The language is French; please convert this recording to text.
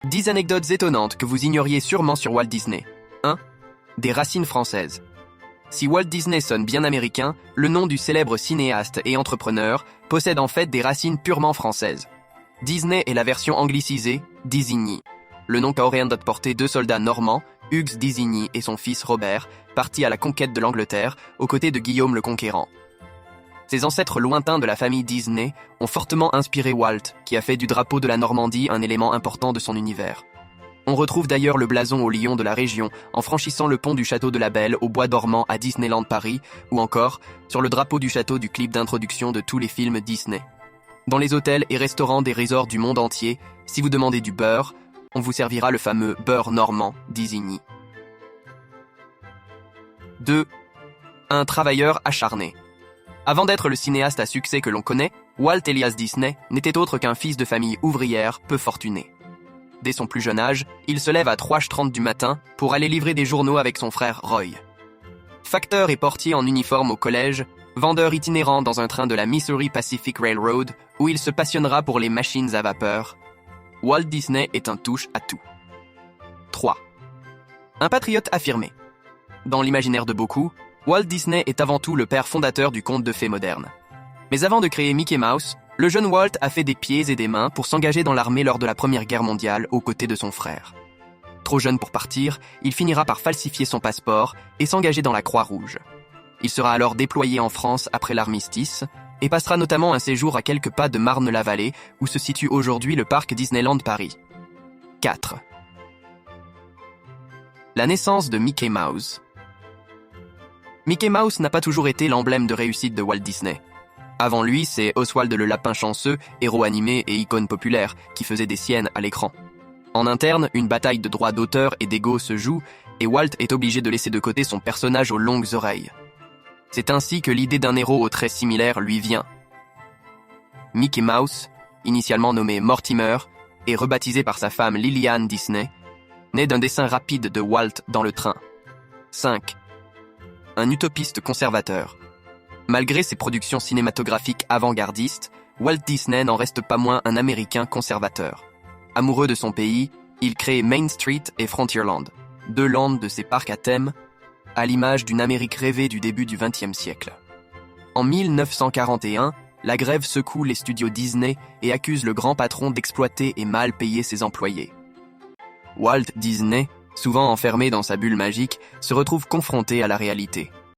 10 anecdotes étonnantes que vous ignoriez sûrement sur Walt Disney. 1. Des racines françaises. Si Walt Disney sonne bien américain, le nom du célèbre cinéaste et entrepreneur possède en fait des racines purement françaises. Disney est la version anglicisée d'Isigny, le nom qu'auraient porté deux soldats normands, Hugues d'Isigny et son fils Robert, partis à la conquête de l'Angleterre aux côtés de Guillaume le Conquérant. Ces ancêtres lointains de la famille Disney ont fortement inspiré Walt, qui a fait du drapeau de la Normandie un élément important de son univers. On retrouve d'ailleurs le blason au lion de la région en franchissant le pont du château de la Belle au bois dormant à Disneyland Paris, ou encore sur le drapeau du château du clip d'introduction de tous les films Disney. Dans les hôtels et restaurants des resorts du monde entier, si vous demandez du beurre, on vous servira le fameux beurre normand d'Isigny. 2. Un travailleur acharné. Avant d'être le cinéaste à succès que l'on connaît, Walt Elias Disney n'était autre qu'un fils de famille ouvrière peu fortuné. Dès son plus jeune âge, il se lève à 3h30 du matin pour aller livrer des journaux avec son frère Roy. Facteur et portier en uniforme au collège, vendeur itinérant dans un train de la Missouri Pacific Railroad où il se passionnera pour les machines à vapeur, Walt Disney est un touche-à-tout. 3. Un patriote affirmé. Dans l'imaginaire de beaucoup, Walt Disney est avant tout le père fondateur du conte de fées moderne. Mais avant de créer Mickey Mouse, le jeune Walt a fait des pieds et des mains pour s'engager dans l'armée lors de la Première Guerre mondiale aux côtés de son frère. Trop jeune pour partir, il finira par falsifier son passeport et s'engager dans la Croix-Rouge. Il sera alors déployé en France après l'armistice et passera notamment un séjour à quelques pas de Marne-la-Vallée où se situe aujourd'hui le parc Disneyland Paris. 4. La naissance de Mickey Mouse. Mickey Mouse n'a pas toujours été l'emblème de réussite de Walt Disney. Avant lui, c'est Oswald le Lapin Chanceux, héros animé et icône populaire, qui faisait des siennes à l'écran. En interne, une bataille de droits d'auteur et d'ego se joue, et Walt est obligé de laisser de côté son personnage aux longues oreilles. C'est ainsi que l'idée d'un héros aux traits similaires lui vient. Mickey Mouse, initialement nommé Mortimer, et rebaptisé par sa femme Lillian Disney, naît d'un dessin rapide de Walt dans le train. 5. Un utopiste conservateur. Malgré ses productions cinématographiques avant-gardistes, Walt Disney n'en reste pas moins un Américain conservateur. Amoureux de son pays, il crée Main Street et Frontierland, deux landes de ses parcs à thème, à l'image d'une Amérique rêvée du début du XXe siècle. En 1941, la grève secoue les studios Disney et accuse le grand patron d'exploiter et mal payer ses employés. Walt Disney, souvent enfermé dans sa bulle magique, se retrouve confronté à la réalité.